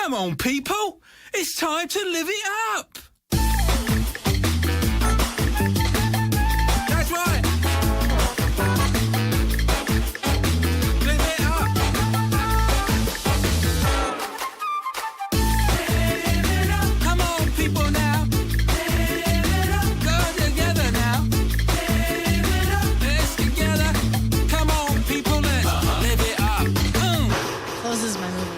Come on, people. It's time to live it up. That's right. Live it up. Live it up. Come on, people now. Live it up. Go together now. Live it up. Let's together. Come on, people, let's live it up. Closes my movie.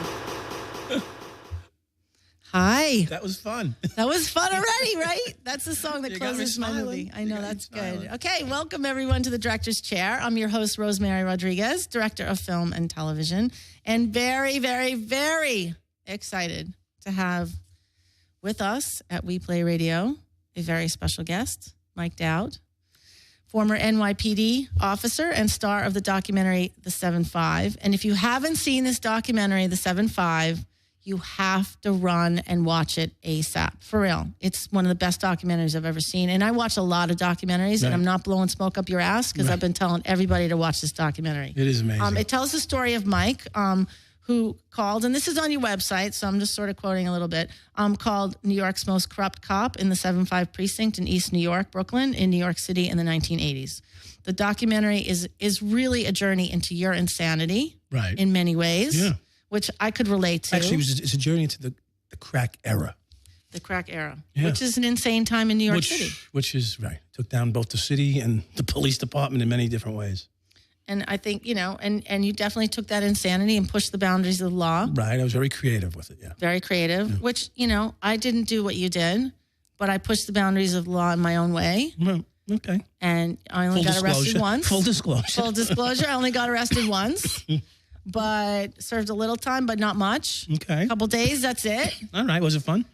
Hi. That was fun. That was fun already, right? That's the song that You got me closes my smiling. movie. I You know, got me that's smiling. good. Okay, welcome everyone to the Director's Chair. I'm your host, Rosemary Rodriguez, Director of Film and Television, and very, very, very excited to have with us at WEplayRADIO a very special guest, Mike Dowd, former NYPD officer and star of the documentary The 7-5. And if you haven't seen this documentary, The 7-5, you have to run and watch it ASAP. For real. It's one of the best documentaries I've ever seen. And I watch a lot of documentaries, and I'm not blowing smoke up your ass because I've been telling everybody to watch this documentary. It is amazing. It tells the story of Mike, who called, and this is on your website, so I'm just sort of quoting a little bit, called New York's most corrupt cop in the 7-5 precinct in East New York, Brooklyn, in New York City in the 1980s. The documentary is really a journey into your insanity in many ways. Yeah. Which I could relate to. Actually, it's a journey into the crack era. The crack era, Yeah. which is an insane time in New York City. Which is, right, took down both the city and the police department in many different ways. And I think, and you definitely took that insanity and pushed the boundaries of the law. Right, I was very creative with it, yeah. Very creative, which, I didn't do what you did, but I pushed the boundaries of the law in my own way. Well, okay. And I only got arrested once. Full disclosure. Full disclosure, I only got arrested once. But served a little time, but not much. Okay. A couple days, that's it. All right, was it fun?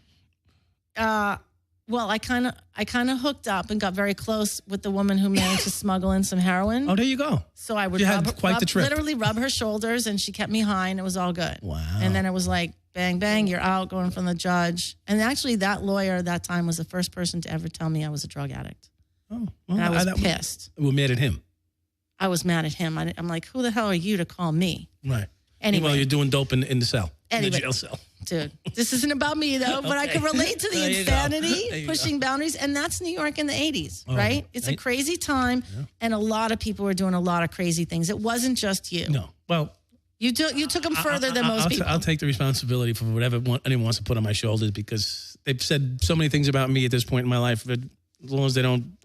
Well, I kind of hooked up and got very close with the woman who managed to smuggle in some heroin. Oh, there you go. So I would You had quite the trip. literally rub her shoulders, and she kept me high, and it was all good. Wow. And then it was like, bang, bang, you're out, going from the judge. And actually, that lawyer at that time was the first person to ever tell me I was a drug addict. Oh, And I was pissed. We mad at him. I was mad at him. I'm like, who the hell are you to call me? Right. Anyway. Well, you're doing dope in the cell. In Anyway. the jail cell. Dude, this isn't about me, though, but I Okay. can relate to the There you go. insanity, There you pushing boundaries, and that's New York in the 80s, Oh, right? It's a right. crazy time, and a lot of people were doing a lot of crazy things. It wasn't just you. No. Well, You took them further than most people. I'll take the responsibility for whatever anyone wants to put on my shoulders, because they've said so many things about me at this point in my life. But as long as they don't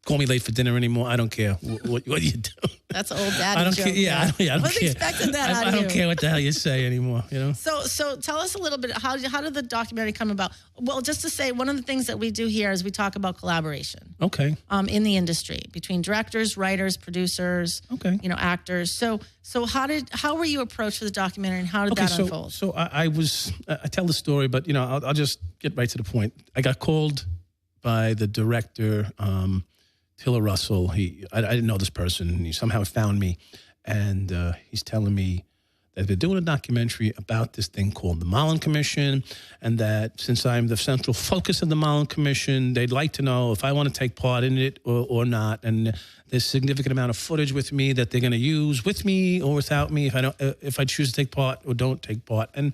call me late for dinner anymore, I don't care what you do. That's an old daddy I don't joke. care. Yeah, I don't Wasn't care. expecting that out I of don't you. care what the hell you say anymore. So tell us a little bit, how did the documentary come about? Well, just to say, one of the things that we do here is we talk about collaboration. Okay. In the industry between directors, writers, producers, Okay. actors. So how were you approached for the documentary, and how did that unfold? So I tell the story, but I'll just get right to the point. I got called by the director, Tiller Russell. I didn't know this person. He somehow found me, and he's telling me that they're doing a documentary about this thing called the Mullen Commission, and that since I'm the central focus of the Mullen Commission, they'd like to know if I want to take part in it or not. And there's a significant amount of footage with me that they're going to use with me or without me if I choose to take part or don't take part. And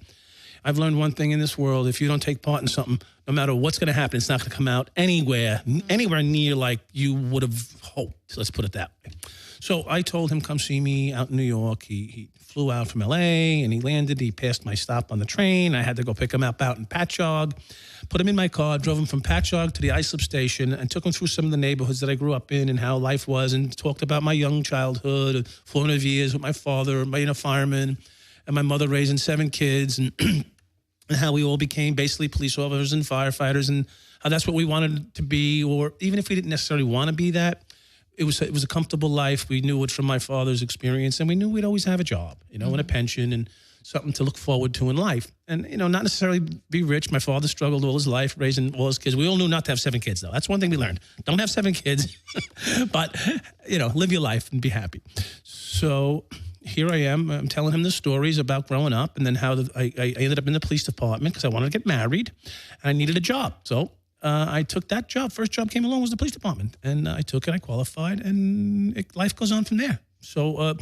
I've learned one thing in this world: if you don't take part in something, no matter what's going to happen, it's not going to come out anywhere near like you would have hoped. Let's put it that way. So I told him, come see me out in New York. He flew out from L.A. and he landed. He passed my stop on the train. I had to go pick him up out in Patchogue, put him in my car, drove him from Patchogue to the Islip Station, and took him through some of the neighborhoods that I grew up in and how life was, and talked about my young childhood, 400 years with my father, being a fireman, and my mother raising 7 kids, and and how we all became basically police officers and firefighters, and how that's what we wanted to be, or even if we didn't necessarily want to be that, it was a comfortable life. We knew it from my father's experience, and we knew we'd always have a job, and a pension and something to look forward to in life. And, not necessarily be rich. My father struggled all his life raising all his kids. We all knew not to have 7 kids, though. That's one thing we learned. Don't have 7 kids, but, live your life and be happy. So here I am. I'm telling him the stories about growing up, and then how I ended up in the police department because I wanted to get married, and I needed a job. So I took that job. First job came along was the police department, and I took it. I qualified, and life goes on from there. So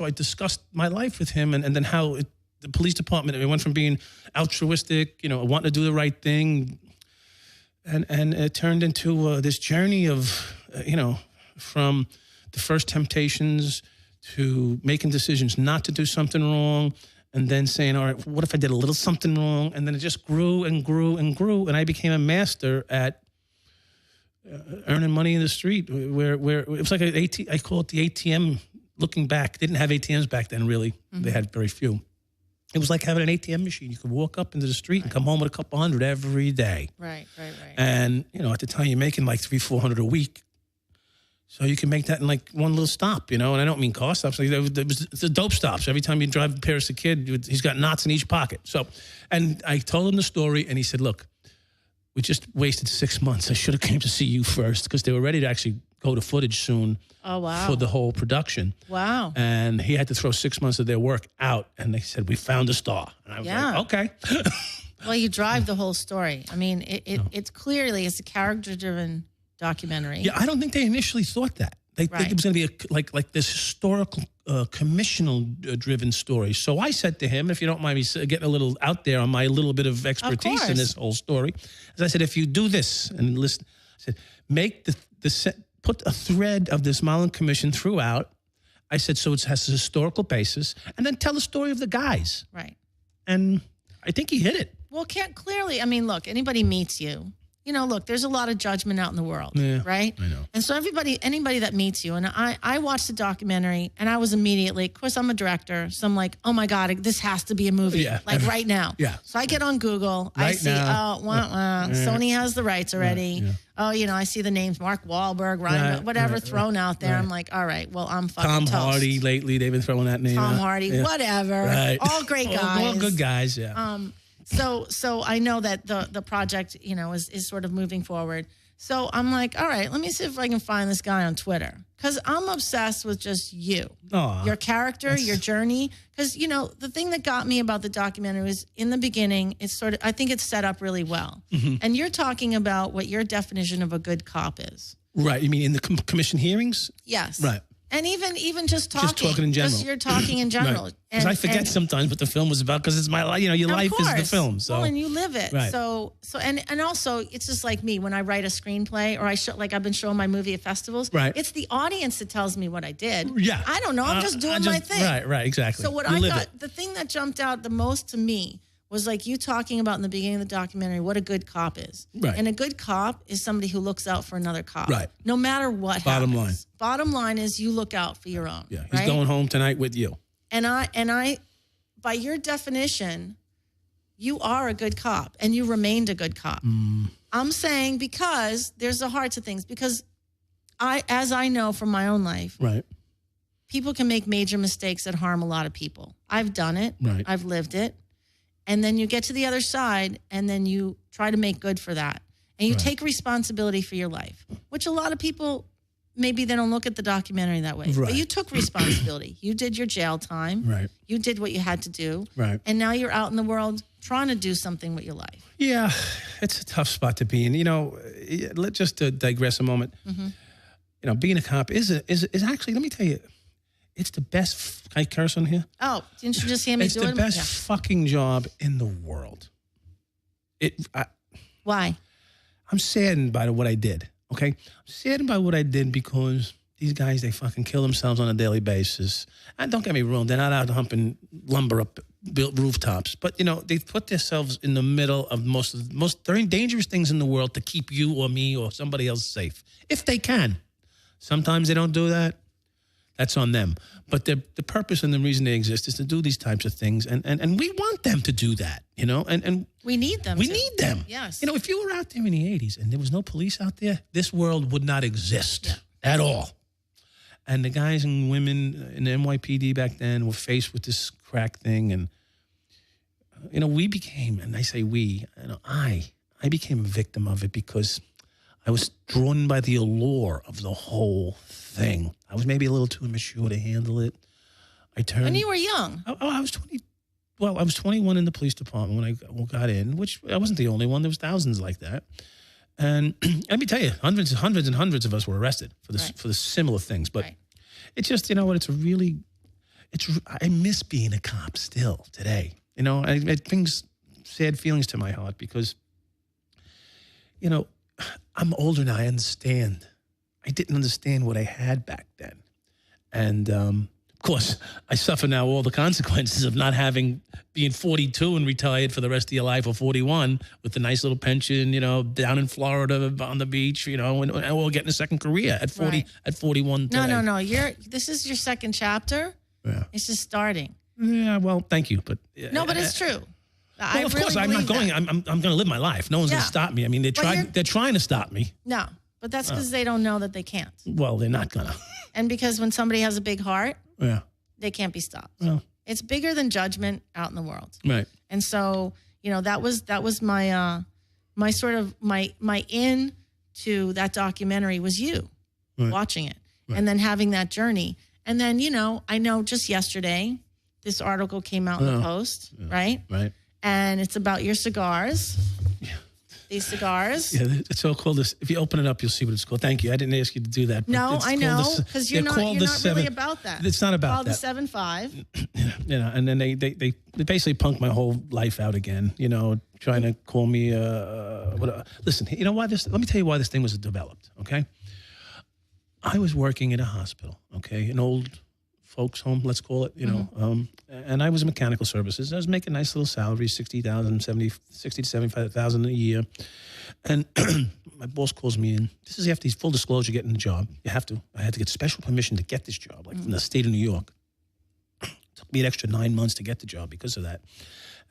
I discussed my life with him, and then how the police department. It went from being altruistic, wanting to do the right thing, and it turned into this journey of, from the first temptations to making decisions not to do something wrong, and then saying, all right, what if I did a little something wrong? And then it just grew and grew and grew, and I became a master at earning money in the street, where it was like I call it the ATM. Looking back, they didn't have ATMs back then, really. Mm-hmm. They had very few. It was like having an ATM machine. You could walk up into the street and come home with a couple hundred every day. Right. And, at the time, you're making like $300-400 a week. So you can make that in like one little stop, and I don't mean car stops. Like it's the dope stops. Every time you drive Paris a kid, he's got knots in each pocket. So, and I told him the story, and he said, look, we just wasted 6 months. I should have came to see you first, because they were ready to actually go to footage soon. Oh, wow. For the whole production. Wow. And he had to throw 6 months of their work out, and they said, we found a star. And I was like, okay. Well, you drive the whole story. I mean, it's clearly, it's a character-driven documentary. Yeah, I don't think they initially thought that. They think it was going to be like this historical, commissional-driven story. So I said to him, if you don't mind me getting a little out there on my little bit of expertise in this whole story, as I said, if you do this and listen, I said, make put a thread of this Mullen Commission throughout. I said, so it has a historical basis, and then tell the story of the guys. Right. And I think he hit it. Well, clearly, I mean, look, anybody meets you. Look, there's a lot of judgment out in the world, right? I know. And so anybody that meets you, and I watched the documentary, and I was immediately, of course, I'm a director, so I'm like, oh my God, this has to be a movie, right now. Yeah. So I get on Google, I see, Sony has the rights already. Yeah. Oh, I see the names, Mark Wahlberg, Ryan, whatever thrown out there. I'm like, all right, well, I'm fucking Tom toast. Hardy lately, they've been throwing that name Tom out. Hardy, whatever. Right. All great guys. All good guys, yeah. So I know that the project, is sort of moving forward. So I'm like, all right, let me see if I can find this guy on Twitter, because I'm obsessed with just you, your character, your journey. Because, the thing that got me about the documentary was in the beginning, I think it's set up really well. Mm-hmm. And you're talking about what your definition of a good cop is. Right. You mean in the commission hearings? Yes. Right. And even just talking. Just talking in general. Just you're talking in general. Because I forget sometimes what the film was about, because it's my life. Your life is the film. So. Well, and you live it. Right. So and also it's just like me when I write a screenplay, or I've been showing my movie at festivals. Right. It's the audience that tells me what I did. Yeah. I don't know. I'm just doing my thing. Right. Exactly. So the thing that jumped out the most to me was like you talking about in the beginning of the documentary what a good cop is. Right. And a good cop is somebody who looks out for another cop. Right. No matter what Bottom happens. Bottom line is you look out for your own. Yeah. He's going home tonight with you. And I, by your definition, you are a good cop and you remained a good cop. Mm. I'm saying because there's a heart to things, because as I know from my own life, right, people can make major mistakes that harm a lot of people. I've done it. Right. I've lived it. And then you get to the other side and then you try to make good for that. And you take responsibility for your life, which a lot of people, maybe they don't look at the documentary that way. Right. But you took responsibility. You did your jail time. Right. You did what you had to do. Right. And now you're out in the world trying to do something with your life. Yeah, it's a tough spot to be in. Let's just digress a moment. Mm-hmm. Being a cop is actually, let me tell you, it's the best. Can I curse on here? Oh, didn't you just hear me do it? It's the best fucking job in the world. Why? I'm saddened by what I did, okay? I'm saddened by what I did because these guys, they fucking kill themselves on a daily basis. And don't get me wrong, they're not out humping lumber up built rooftops. But, they put themselves in the middle of most very dangerous things in the world to keep you or me or somebody else safe, if they can. Sometimes they don't do that. That's on them. But the purpose and the reason they exist is to do these types of things. And we want them to do that, and we need them. We need them. Yes. If you were out there in the 80s and there was no police out there, this world would not exist at all. And the guys and women in the NYPD back then were faced with this crack thing. And, we became, and I say we, I became a victim of it because I was drawn by the allure of the whole thing. I was maybe a little too immature to handle it. When you were young. I was 20. Well, I was 21 in the police department when I got in, which I wasn't the only one. There was thousands like that. And let me tell you, hundreds and hundreds of us were arrested for the similar things. But it's just, it's I miss being a cop still today. It brings sad feelings to my heart because, I'm older now. I understand. I didn't understand what I had back then. And, of course, I suffer now all the consequences of not being 42 and retired for the rest of your life, or 41 with a nice little pension, down in Florida on the beach, and we're getting a second career at 40, Right. at 41 today. No. This is your second chapter. Yeah. It's just starting. Yeah, well, thank you. But No, but it's true. well, of course, I'm not going. I'm going to live my life. No one's going Yeah. to stop me. I mean, they're trying to stop me. No, but that's because they don't know that they can't. Well, they're not going to. And because when somebody has a big heart, Yeah. they can't be stopped. Well, It's bigger than judgment out in the world. right. And so, that was my my sort of my in to that documentary was you Right. watching it Right. and then having that journey. And then, I know just yesterday this article came out in the Post, right? Right. And it's about your cigars. These cigars. Yeah, it's so called this. If you open it up, you'll see what it's called. Thank you. I didn't ask you to do that. But No, it's I called know, because you're not really about that. It's not about Called that. the 7.5. And then they basically punked my whole life out again. Trying to call me. Listen, you know why this? Let me tell you why this thing was developed. Okay, I was working in a hospital. Okay, an old folks home, let's call it. And I was in mechanical services. I was making a nice little salary, $60,000, $60,000 to $75,000 a year. And my boss calls me in. This is after he's full disclosure getting the job. You have to. I had to get special permission to get this job, like from the state of New York. It took me an extra 9 months to get the job because of that.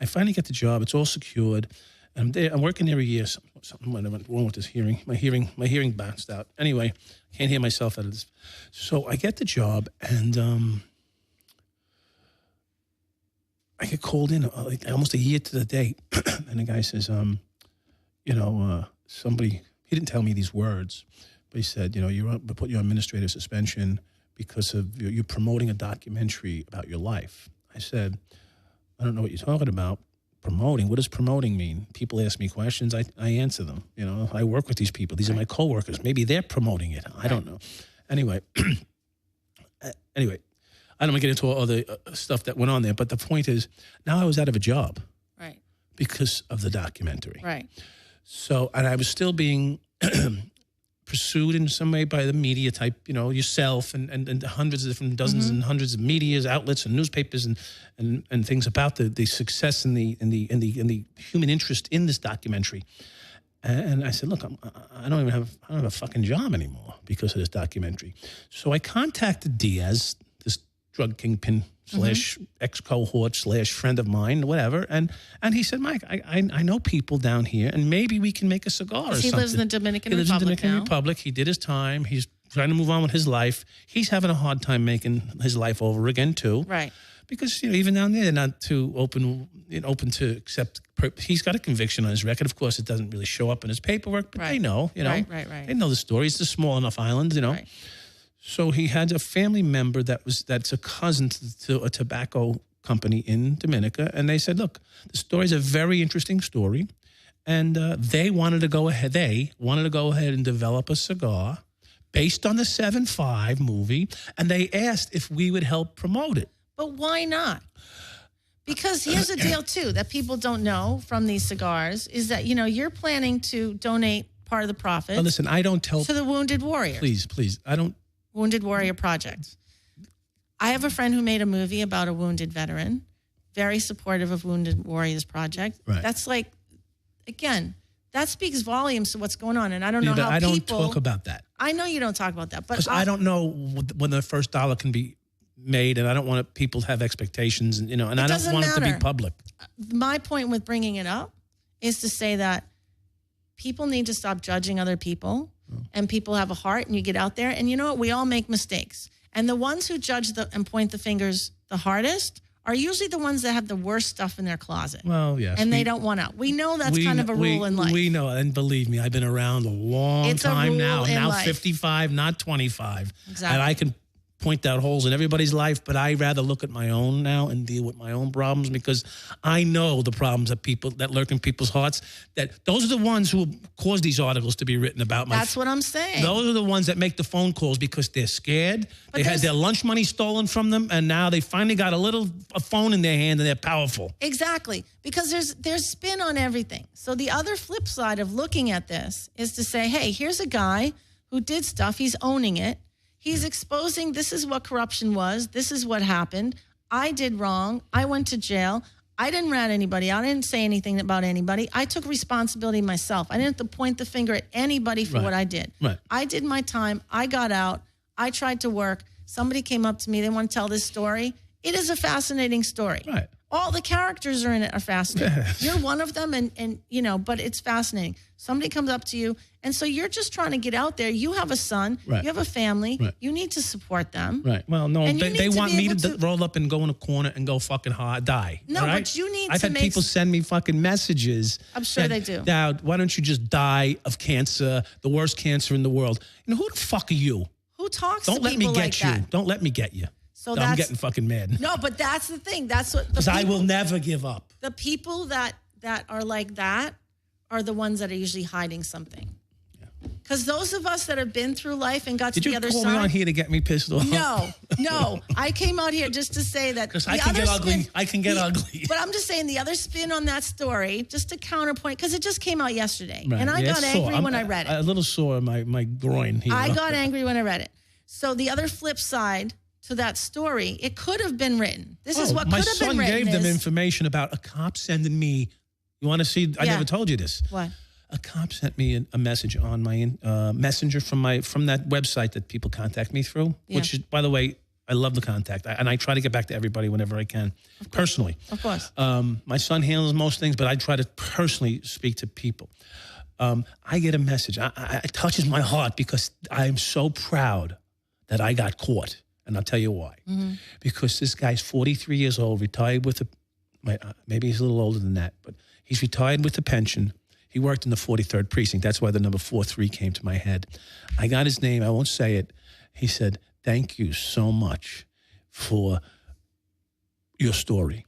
I finally get the job. It's all secured. And I'm there. I'm working there a year. Something went wrong with this hearing. My hearing bounced out. Anyway, I can't hear myself out of this. So I get the job, and I get called in like almost a year to the date. And the guy says, somebody, he didn't tell me these words, but he said, we put you on administrative suspension because of you're promoting a documentary about your life. I said, I don't know what you're talking about. Promoting? What does promoting mean? People ask me questions. I answer them. I work with these people. These are my coworkers. Maybe they're promoting it. I don't know. Anyway, I don't want to get into all the stuff that went on there, but the point is, now I was out of a job. Right. Because of the documentary. Right. So, and I was still being pursued in some way by the media type, yourself and hundreds of different dozens and hundreds of media outlets and newspapers and things about the success and the human interest in this documentary. And I said, look, I don't have a fucking job anymore because of this documentary. So I contacted Diaz, this drug kingpin / ex-cohort / friend of mine, whatever. And he said, Mike, I know people down here, and maybe we can make a cigar or something. He lives in the Dominican Republic He lives in the Dominican now. Republic. He did his time. He's trying to move on with his life. He's having a hard time making his life over again, too. Right. Because, even down there, they're not too open to accept. He's got a conviction on his record. Of course, it doesn't really show up in his paperwork, but they know, Right. They know the story. It's a small enough island, Right. So he had a family member that's a cousin to a tobacco company in Dominica, and they said, "Look, the story's a very interesting story," and they wanted to go ahead. They wanted to go ahead and develop a cigar based on the 7.5 movie, and they asked if we would help promote it. But why not? Because here's the deal, too, that people don't know from these cigars is that, you're planning to donate part of the profits Now, listen, I don't tell. to the Wounded Warriors. Please, I don't. Wounded Warrior Project. I have a friend who made a movie about a wounded veteran, very supportive of Wounded Warriors Project. Right. That's like, again, that speaks volumes to what's going on. And I don't know But how I don't people... talk about that. I know you don't talk about that, but Because I don't know when the first dollar can be made, and I don't want people to have expectations, and I don't doesn't want it to be matter. public. My point with bringing it up is to say that people need to stop judging other people, and people have a heart, and you get out there, and you know what? We all make mistakes. And the ones who judge and point the fingers the hardest are usually the ones that have the worst stuff in their closet. Well, yes. And they don't want out. We know that's kind of a rule in life. We know, and believe me, I've been around a long It's a time rule now. in Now life. 55, not 25. Exactly. And I can point out holes in everybody's life, but I rather look at my own now and deal with my own problems, because I know the problems that lurk in people's hearts. That those are the ones who cause these articles to be written about. That's what I'm saying. Those are the ones that make the phone calls because they're scared. They had their lunch money stolen from them, and now they finally got a phone in their hand, and they're powerful. Exactly, because there's spin on everything. So the other flip side of looking at this is to say, hey, here's a guy who did stuff. He's owning it. He's exposing, this is what corruption was. This is what happened. I did wrong. I went to jail. I didn't rat anybody out. I didn't say anything about anybody. I took responsibility myself. I didn't have to point the finger at anybody for what I did. Right. I did my time. I got out. I tried to work. Somebody came up to me. They want to tell this story. It is a fascinating story. Right. All the characters are in it are fascinating. Yes. You're one of them, and but it's fascinating. Somebody comes up to you, and so you're just trying to get out there. You have a son. Right. You have a family. Right. You need to support them. Right. Well, no, And they want be me able to roll up and go in a corner and go fucking hard, die. No, all right? but you need I've to had make people send me fucking messages. I'm sure they do. Now, why don't you just die of cancer, the worst cancer in the world? Who the fuck are you? Who talks Don't to let me people get like you. that? Don't let me get you. So I'm getting fucking mad. No, but that's the thing. That's what Because I will never give up. the people that are like that are the ones that are usually hiding something. Because those of us that have been through life and got to the other Did you side. call me on here to get me pissed off? No. I came out here just to say that. Because I can get ugly. I can get ugly. But I'm just saying the other spin on that story, just to counterpoint, because it just came out yesterday. Right. And I got it's angry sore. when I read it. A little sore in my groin here. I got angry when I read it. So the other flip side to that story, it could have been written. This is what could have been written. My son gave them information about a cop sending me. You want to see? I never told you this. What? A cop sent me a message on my messenger from that website that people contact me through. Yeah. Which is, by the way, I love the contact, and I try to get back to everybody whenever I can, personally. Of course. My son handles most things, but I try to personally speak to people. I get a message. It touches my heart because I'm so proud that I got caught. And I'll tell you why. Mm-hmm. Because this guy's 43 years old, retired with maybe he's a little older than that, but he's retired with a pension. He worked in the 43rd precinct. That's why the number 43 came to my head. I got his name. I won't say it. He said, "Thank you so much for your story."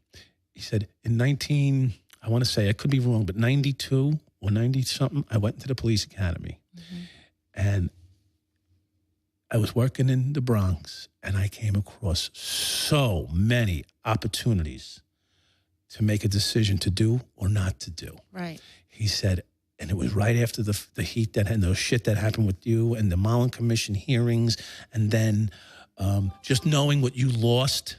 He said, I want to say, I could be wrong, but 92 or 90-something, I went to the police academy. Mm-hmm. And I was working in the Bronx, and I came across so many opportunities to make a decision to do or not to do. Right. He said, and it was right after the heat that had the shit that happened with you and the Mullen Commission hearings, and then just knowing what you lost.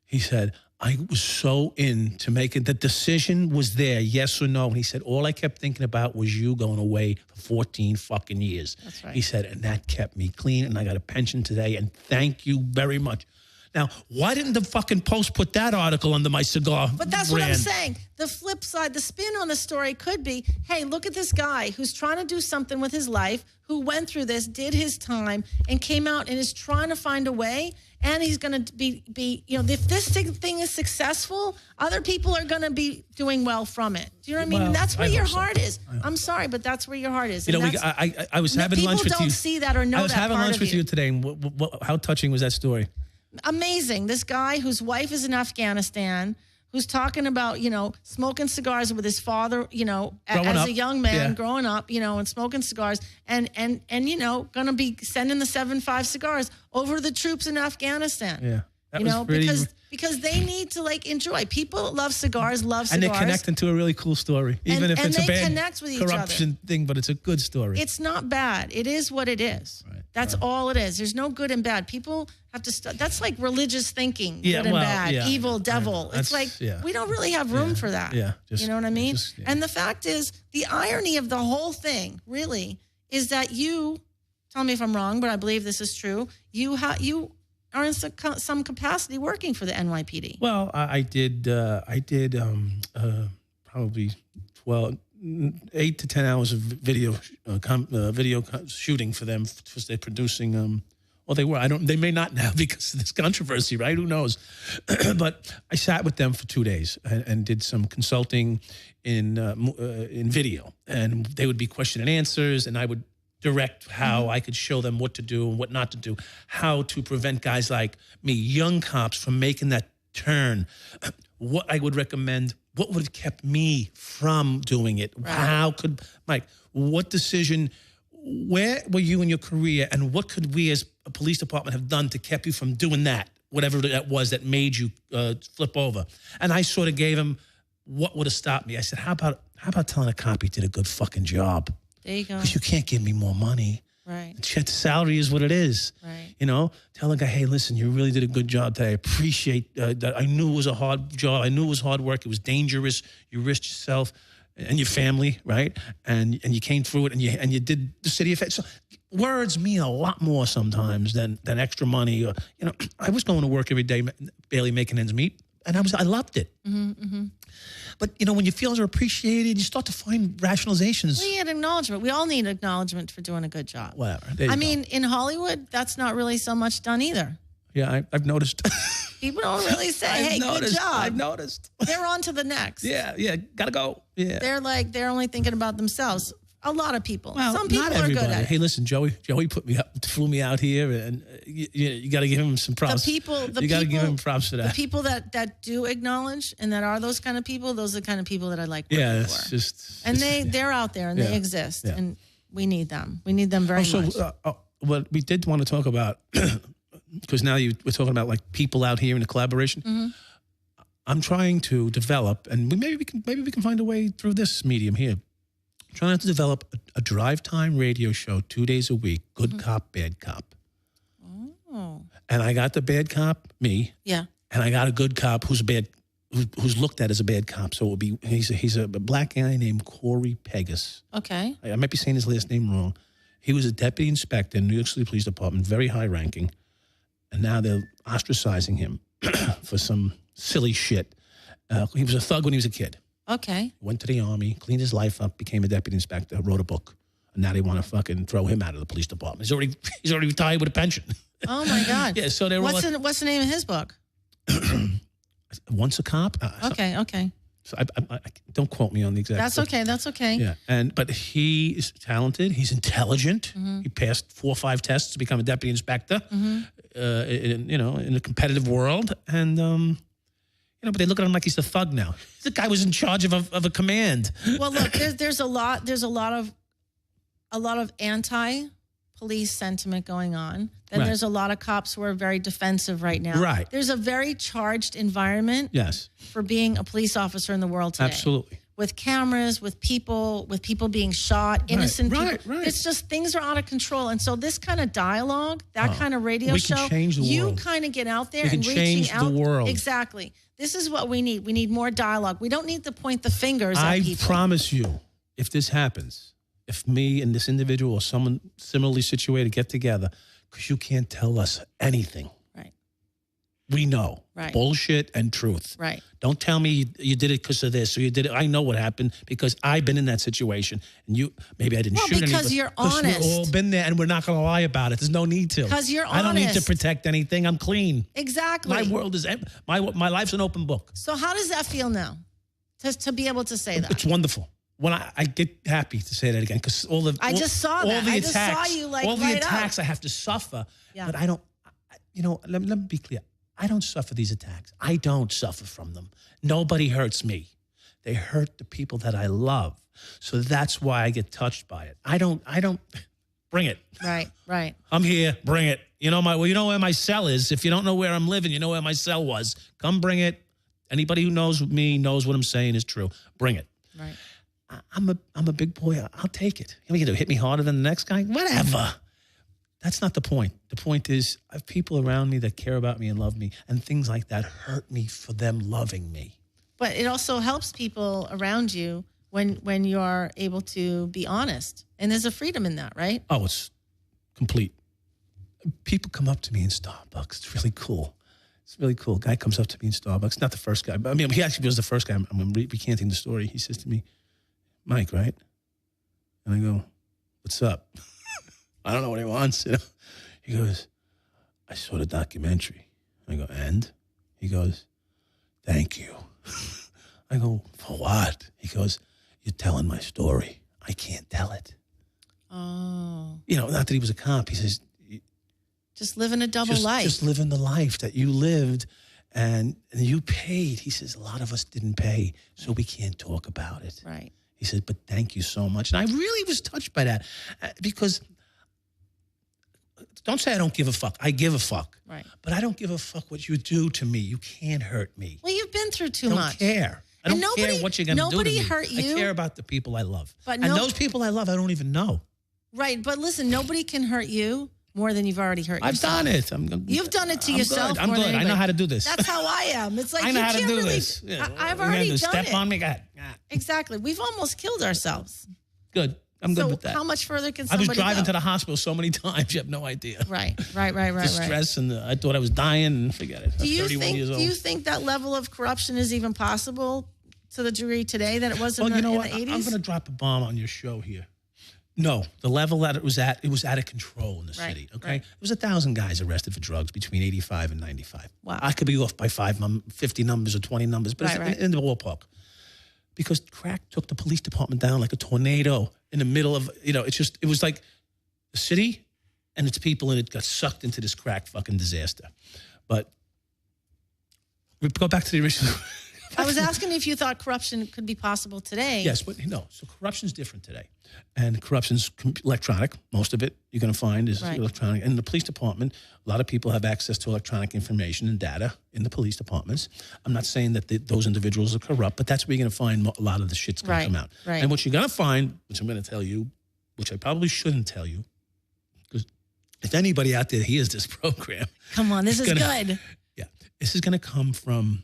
He said, I was so into making the decision was there, yes or no. And he said, all I kept thinking about was you going away for 14 fucking years. That's right. He said, and that kept me clean, and I got a pension today, and thank you very much. Now, why didn't the fucking Post put that article under my cigar But that's brand? what I'm saying. The flip side, the spin on the story could be, hey, look at this guy who's trying to do something with his life, who went through this, did his time, and came out and is trying to find a way. And he's going to be, if this thing is successful, other people are going to be doing well from it. Do you know what I mean? Well, And that's where I your hope so. heart is. I'm sorry, but that's where your heart is. You know, And I was having lunch with you. People don't see that or know that I was having part lunch of with you today, and how touching was that story? Amazing. This guy whose wife is in Afghanistan, who's talking about, smoking cigars with his father, as a young man growing up, and smoking cigars and going to be sending the 7.5 cigars over to the troops in Afghanistan. Yeah. That was pretty, because they need to enjoy. People love cigars, and they're connecting to a really cool story, even if it's a bad connect with each corruption thing, but it's a good story. It's not bad. It is what it is. Right. That's all it is. There's no good and bad. People have to. That's like religious thinking. Good and bad, evil, devil. It's like we don't really have room for that. Yeah, you know what I mean. And the fact is, the irony of the whole thing really is that you. Tell me if I'm wrong, but I believe this is true. You are in some capacity working for the NYPD. Well, I did probably 8 to 10 hours of video shooting for them because they're producing. Well, they were. They may not now because of this controversy, right? Who knows? But I sat with them for 2 days and did some consulting in video, and they would be question and answers, and I would direct how I could show them what to do and what not to do, how to prevent guys like me, young cops, from making that turn, what I would recommend, what would have kept me from doing it. Right. How could, Mike, what decision, where were you in your career, and what could we as a police department have done to keep you from doing that, whatever that was that made you flip over? And I sort of gave him what would have stopped me. I said, how about telling a cop he did a good fucking job? There you go. Because you can't give me more money. Right. The salary is what it is. Right. You know, tell a guy, hey, listen, you really did a good job today. I appreciate that. I knew it was a hard job. I knew it was hard work. It was dangerous. You risked yourself and your family, right? And you came through it, and you did the city effect. So words mean a lot more sometimes than extra money. Or, you know, I was going to work every day, barely making ends meet, and I loved it. But, you know, when you feel you're appreciated, you start to find rationalizations. We need acknowledgement. We all need acknowledgement for doing a good job. Whatever. There you I go. mean, in Hollywood, that's not really so much done either. Yeah, I've noticed. People don't really say, hey, good job. I've noticed. They're on to the next. Yeah, gotta go. Yeah. They're only thinking about themselves. A lot of people. Well, Some people not are everybody. good at it. Hey, listen, Joey put me up, flew me out here, and you got to give him some props. You got to give him props for The that. people that do acknowledge and that are those kind of people, those are the kind of people that I like working Yeah, for. it's just. And they're out there and they exist, Yeah. and we need them. We need them very much. What we did want to talk about, because now we're talking about like people out here in the collaboration. I'm trying to develop, and maybe we can find a way through this medium here. I'm trying to develop a drive time radio show 2 days a week. Good cop, bad cop. Oh. And I got the bad cop, me. Yeah. And I got a good cop who's looked at as a bad cop. So it would be he's a black guy named Corey Pegas. Okay. I might be saying his last name wrong. He was a deputy inspector in New York City Police Department, very high ranking, and now they're ostracizing him for some silly shit. He was a thug when he was a kid. Okay. Went to the army, cleaned his life up, became a deputy inspector, wrote a book, and now they want to fucking throw him out of the police department. He's already retired with a pension. Oh my God. Yeah. So they're What's the name of his book? Once a Cop. Okay. So I don't quote me on the exact. That's okay. Yeah, but he is talented. He's intelligent. He passed 4 or 5 tests to become a deputy inspector. In a competitive world, and but they look at him like he's the thug now. The guy was in charge of a command. Well, look, there's a lot of anti-police sentiment going on. And Right. there's a lot of cops who are very defensive right now. Right. There's a very charged environment Yes, for being a police officer in the world today. absolutely. With cameras, with people being shot, innocent Right, people. right. It's just things are out of control. And so this kind of dialogue, that kind of radio we show, can change the you world. kind of get out there We can and reaching change the out. world. Exactly. This is what we need. We need more dialogue. We don't need to point the fingers at I people. promise you, if this happens, if me and this individual or someone similarly situated get together, because you can't tell us anything. Right. We know. Right. Bullshit and truth. Right. Don't tell me you did it because of this or you did it. I know what happened because I've been in that situation. And maybe I didn't Well, shoot anybody. because you're honest. We've all been there and we're not going to lie about it. There's no need to. Because you're I don't need to honest. protect anything. I'm clean. Exactly. My world is, my life's an open book. So how does that feel now? To be able to say that? It's wonderful. When I get happy to say that again because I just saw that. I just saw you, like, all the light attacks up. I have to suffer. Yeah. But I don't. Let me be clear. I don't suffer these attacks. I don't suffer from them. Nobody hurts me. They hurt the people that I love. So that's why I get touched by it. I don't. Bring it. Right. I'm here. Bring it. You know where my cell is. If you don't know where I'm living, you know where my cell was. Come bring it. Anybody who knows me knows what I'm saying is true. Bring it. Right. I'm a big boy. I'll take it. What are you gonna do? Hit me harder than the next guy? Whatever. That's not the point. The point is I have people around me that care about me and love me, and things like that hurt me for them loving me. But it also helps people around you when you're able to be honest. And there's a freedom in that, right? Oh, it's complete. People come up to me in Starbucks. It's really cool. It's really cool. Guy comes up to me in Starbucks. Not the first guy. But I mean, he actually was the first guy. I'm recanting the story. He says to me, Mike, right? And I go, what's up? I don't know what he wants. He goes, I saw the documentary. I go, and? He goes, thank you. I go, for what? He goes, you're telling my story. I can't tell it. Oh. Not that he was a cop. He says, just living a double life. Just living the life that you lived and you paid. He says, a lot of us didn't pay, so we can't talk about it. Right. He says, but thank you so much. And I really was touched by that because don't say I don't give a fuck. I give a fuck. Right. But I don't give a fuck what you do to me. You can't hurt me. Well, you've been through too I much. don't care. I don't care what you're going to do to me. Nobody hurt you. I care about the people I love. But and those people I love, I don't even know. Right. But listen, nobody can hurt you more than you've already hurt yourself. I've done it. You've done it to yourself. I'm good. I know how to do this. That's how I am. It's like I know you how to can't do really, this. Yeah. I've already done step it. on me. Go ahead. Exactly. We've almost killed ourselves. Good. I'm good with that. So how much further can I somebody was driving go? to the hospital so many times. You have no idea. Right. The stress and I thought I was dying and forget it. Do you 31 years old. Do you think that level of corruption is even possible to the degree today that it was in, you know in what? the 80s? I'm going to drop a bomb on your show here. No, the level that it was out of control in the city, okay? Right. There was 1,000 guys arrested for drugs between 85 and 95. Wow. I could be off by 50 numbers or 20 numbers, but it's in the ballpark. Because crack took the police department down like a tornado in the middle of, it was like the city and its people, and it got sucked into this crack fucking disaster. But we go back to the original. I was asking if you thought corruption could be possible today. Yes, but no. So corruption's different today. And corruption's electronic. Most of it you're going to find is electronic. And in the police department, a lot of people have access to electronic information and data in the police departments. I'm not saying that those individuals are corrupt, but that's where you're going to find a lot of the shit's going to come out. Right. And what you're going to find, which I'm going to tell you, which I probably shouldn't tell you, because if anybody out there hears this program. Come on, this is good. Yeah. This is going to come from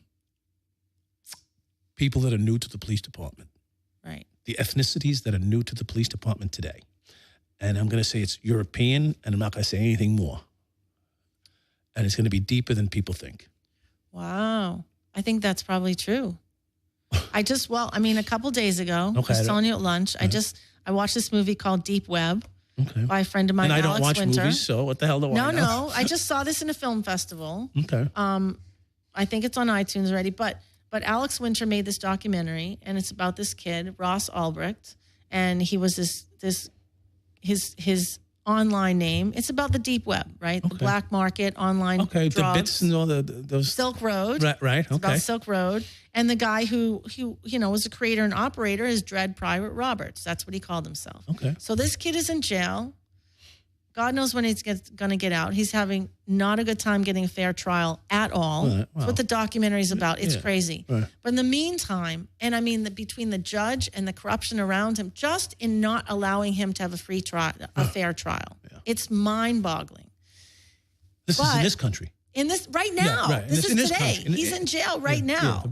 people that are new to the police department. Right. The ethnicities that are new to the police department today. And I'm going to say it's European, and I'm not going to say anything more. And it's going to be deeper than people think. Wow. I think that's probably true. a couple days ago, I was telling you at lunch, I watched this movie called Deep Web by a friend of mine, And I Alex don't watch Winter. movies, so what the hell do I know? No. I just saw this in a film festival. Okay. I think it's on iTunes already, but Alex Winter made this documentary, and it's about this kid, Ross Albrecht, and he was his online name. It's about the deep web, right? The black market, online drugs. The bits and all those. Silk Road. Right, It's about Silk Road. And the guy who was a creator and operator is Dread Private Roberts. That's what he called himself. Okay. So this kid is in jail. God knows when he's going to get out. He's having not a good time getting a fair trial at all. Right, That's what the documentary is about. It's crazy. Right. But in the meantime, and I mean between the judge and the corruption around him, just in not allowing him to have a free trial, a fair trial, it's mind-boggling. This is in this country. In this right now, this is today. He's in jail right now.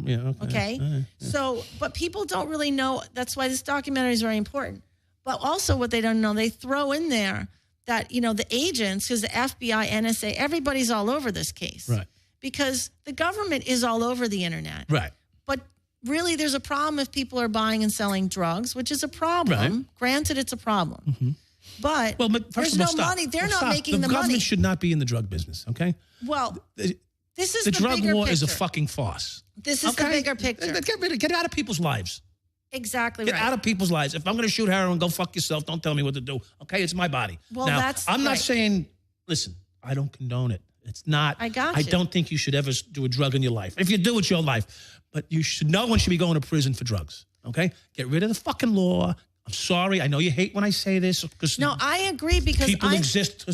Okay. So, but people don't really know. That's why this documentary is very important. But also, what they don't know, they throw in there that, the agents, because the FBI, NSA, everybody's all over this case. Right. Because the government is all over the internet. Right. But really, there's a problem if people are buying and selling drugs, which is a problem. Right. Granted, it's a problem. Mm-hmm. But there's no money. They're not making the money. The government should not be in the drug business, okay? Well, this is the the drug bigger war picture. is a fucking farce. This is the bigger picture. Get out of people's lives. Exactly Get right. out of people's lives. If I'm going to shoot heroin, go fuck yourself. Don't tell me what to do. Okay, it's my body. Well, now, that's I'm not right. saying, listen, I don't condone it. It's not. I got you. I don't think you should ever do a drug in your life. If you do, it's your life. But no one should be going to prison for drugs. Okay? Get rid of the fucking law. I'm sorry. I know you hate when I say this. No, I agree because people exist.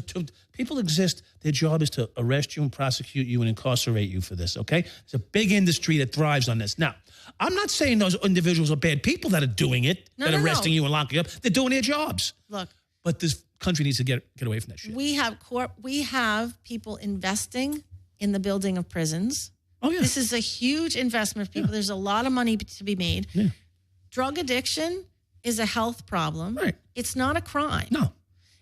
People exist. Their job is to arrest you and prosecute you and incarcerate you for this, okay? It's a big industry that thrives on this. Now, I'm not saying those individuals are bad people that are doing it, arresting you and locking you up. They're doing their jobs. Look. But this country needs to get away from that shit. We have people investing in the building of prisons. Oh, yeah. This is a huge investment for people. Yeah. There's a lot of money to be made. Yeah. Drug addiction is a health problem. Right. It's not a crime. No.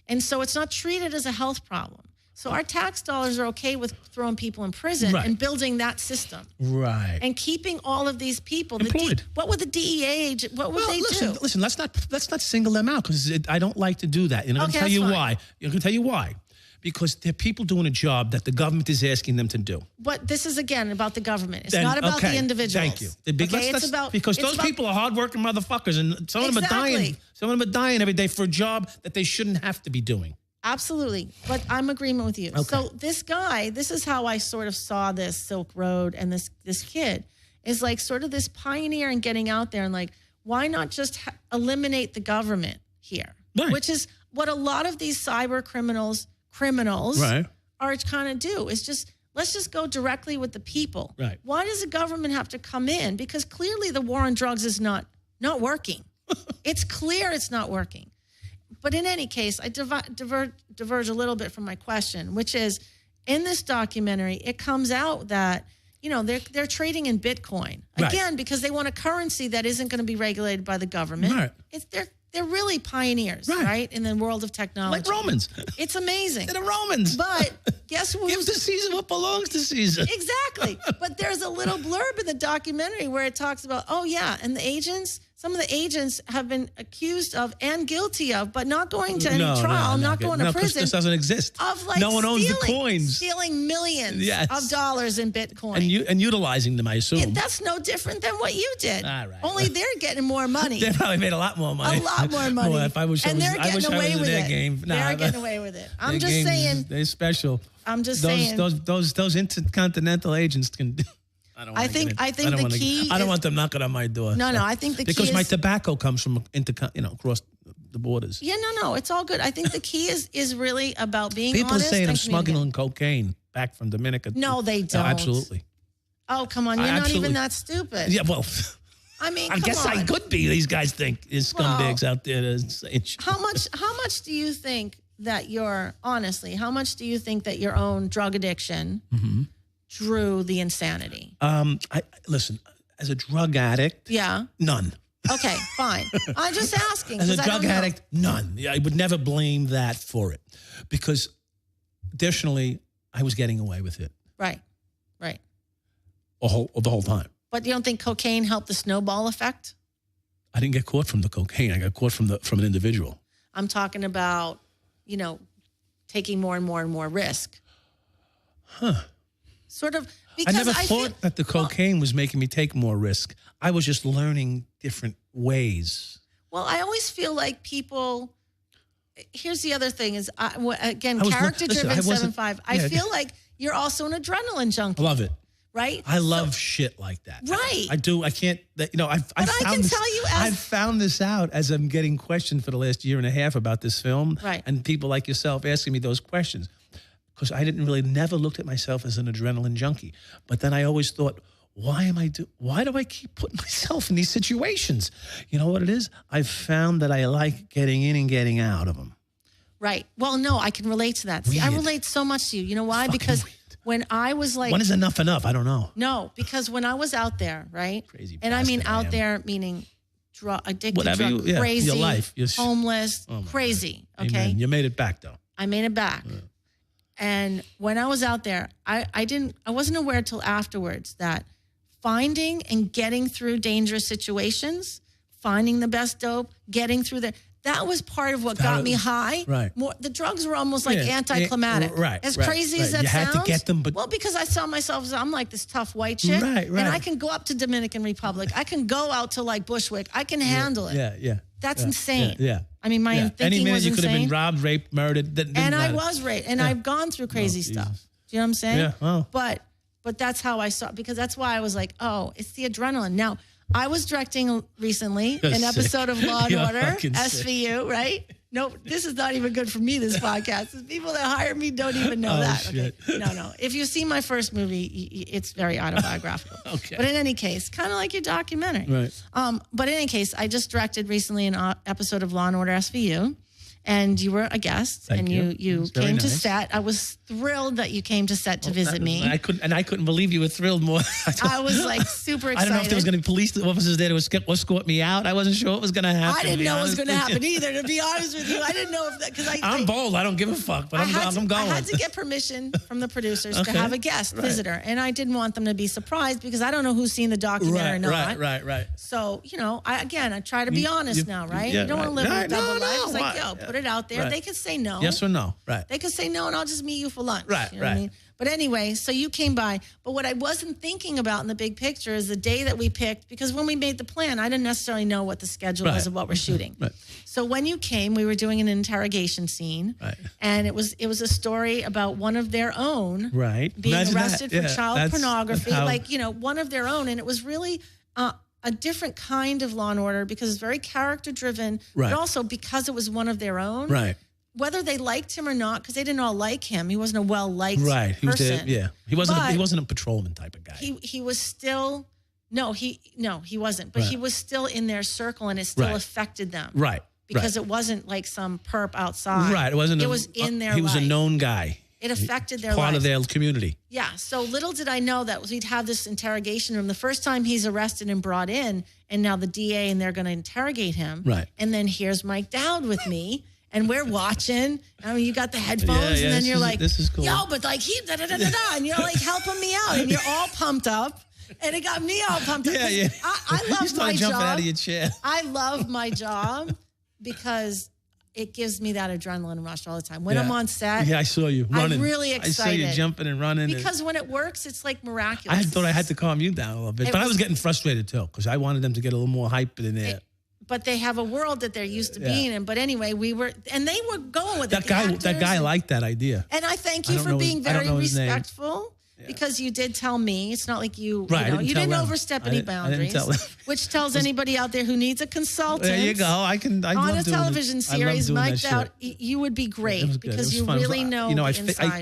And so it's not treated as a health problem. So our tax dollars are okay with throwing people in prison and building that system. Right. And keeping all of these people employed. What would the DEA agent, what would they do? Listen, let's not single them out because I don't like to do that. And I'm going to tell you why. I'm going to tell you why. because they're people doing a job that the government is asking them to do. But this is, again, about the government. It's Then, not about okay, the individuals. Thank you. It's about because those people are hardworking motherfuckers, and some of them are dying. Some of them are dying every day for a job that they shouldn't have to be doing. Absolutely. But I'm in agreement with you. Okay. So this guy, this is how I sort of saw this Silk Road, and this kid is like sort of this pioneer in getting out there and like, why not just eliminate the government here? Right. Which is what a lot of these cyber criminals right. are trying to do, is just, let's just go directly with the people. Right. Why does the government have to come in? Because clearly the war on drugs is not working. It's clear it's not working. But in any case, I diverge a little bit from my question, which is, in this documentary, it comes out that, you know, they're trading in Bitcoin. Again, because they want a currency that isn't going to be regulated by the government. Right. They're really pioneers, right, in the world of technology. Like Romans. It's amazing. They're the Romans. But guess who? Give to Caesar what belongs to Caesar. Exactly. But there's a little blurb in the documentary where it talks about, oh, yeah, and the agents, some of the agents have been accused of and guilty of, but not going to any trial, not going to prison. This doesn't exist. Of like no one owns the coins. Stealing millions of dollars in Bitcoin. And utilizing them, I assume. Yeah, that's no different than what you did. All right. Only they're getting more money. They probably made a lot more money. A lot more money. Boy, if I wish and I was, they're getting away with it. Game. They're getting away with it. I'm just saying. They're special. I'm just saying. saying. Those intercontinental agents can. I think the key. I don't want them knocking on my door. No, I think the key because is, my tobacco comes from across the borders. Yeah, no, it's all good. I think the key is really about being People honest. are saying I'm and smuggling cocaine back from Dominica. No, they don't. Absolutely. Oh, come on, you're not even that stupid. Yeah, well. I mean, I guess I could be. These guys think there's scumbags out there. How much do you think that how much do you think that your own drug addiction drew the insanity? Listen, as a drug addict, none. Okay, fine. I'm just asking. As a drug addict, none. I would never blame that for it, because additionally, I was getting away with it. Right. The whole time. But you don't think cocaine helped the snowball effect? I didn't get caught from the cocaine. I got caught from an individual. I'm talking about, taking more and more and more risk. Sort of. Because I never thought that the cocaine was making me take more risk. I was just learning different ways. Well, I always feel like people. Here's the other thing: is character-driven 7.5. I feel like you're also an adrenaline junkie. I love it. Right? I love shit like that. Right. I do. I can't, I've found this out as I'm getting questioned for the last year and a half about this film. Right. And people like yourself asking me those questions. Because I never looked at myself as an adrenaline junkie. But then I always thought, why do I keep putting myself in these situations? You know what it is? I've found that I like getting in and getting out of them. Right. Well, no, I can relate to that. See, I relate so much to you. You know why? Because when I was like... When is enough? I don't know. No, because when I was out there, right? Crazy and I mean out there, meaning addicted, crazy, your life. Homeless, crazy, okay? Amen. You made it back, though. I made it back. Yeah. And when I was out there, I wasn't aware till afterwards that finding and getting through dangerous situations, finding the best dope, getting through that was part of what got me high. Right. The drugs were almost like anticlimactic. Right. As crazy as that sounds. You had to get them, but... Well, because I saw myself as I'm like this tough white chick. Right. And I can go up to Dominican Republic. I can go out to like Bushwick. I can handle it. Yeah. That's insane. Yeah. I mean, my thinking Any minute was you could insane. have been robbed, raped, murdered. And I was raped. And I've gone through crazy stuff. Do you know what I'm saying? Yeah. Oh. But that's how I saw, because that's why I was like, oh, it's the adrenaline. Now, I was directing recently an episode of Law & Order, SVU, right? No, this is not even good for me, this podcast. The people that hire me don't even know that. Shit. Okay? No. If you see my first movie, it's very autobiographical. Okay. But in any case, kind of like your documentary. Right. But in any case, I just directed recently an episode of Law & Order SVU. And you were a guest, Thank you. you came to set. I was thrilled that you came to set to visit me. I couldn't believe you were thrilled more. I was like super excited. I don't know if there was going to be police officers there to escort me out. I wasn't sure what was going to happen. I didn't know it was going to happen either. To be honest with you, I didn't know if that, because I'm bold. I don't give a fuck, but I'm going. I had to get permission from the producers to have a guest visitor, and I didn't want them to be surprised because I don't know who's seen the documentary or not. Right. So I try to be honest now, right? You don't want to live a double life. It's like, put it out there. Right. They could say no. Yes or no? Right. They could say no, and I'll just meet you for lunch. Right, You know what I right. mean? But anyway, so you came by. But what I wasn't thinking about in the big picture is the day that we picked, because when we made the plan, I didn't necessarily know what the schedule was Right. of what we're shooting. Right. So when you came, we were doing an interrogation scene. Right. And it was a story about one of their own Right. being Imagine arrested that. for Yeah, child that's pornography, how- like, one of their own. And it was really a different kind of Law and Order because it's very character driven, Right. but also because it was one of their own. Right. Whether they liked him or not, because they didn't all like him. He wasn't a well-liked Right. He was person. He wasn't. But He wasn't a patrolman type of guy. He was still he wasn't. But Right. he was still in their circle, and it still Right. affected them. right. Because it wasn't like some perp outside. Right. It wasn't. It was in their He was a life. known guy. It affected their Part life. of their community. Yeah. So little did I know that we'd have this interrogation room. The first time he's arrested and brought in, and now the DA and they're going to interrogate him. Right. And then here's Mike Dowd with me, and we're watching. I mean, you got the headphones, Yeah, and then you're like, this is cool. yo, but like he da da da da da, and you're like helping me out, and you're all pumped up, and it got me all pumped up. Yeah, yeah. I You love started my jumping job. out of your chair. I love my job because it gives me that adrenaline rush all the time. When I'm on set, Yeah, I saw you running. I'm really I saw you excited. jumping and running. because when it works, it's like miraculous. I thought I had to calm you down a little bit, It but I was- was getting frustrated too because I wanted them to get a little more hype in there. But they have a world that they're used to being in. But anyway, they were going with That it. guy, liked that idea. And I thank I you don't for know his- being I don't very know his name. respectful because you did tell me. It's not like you, Right, I didn't you tell didn't them. overstep I any didn't- I didn't boundaries, tell them. which tells anybody out there who needs a consultant. There you go. I on love a doing television it. I love series, doing Mike that Dowd, shit. you would be It great was good. It because was you fun. It was- really know I the inside.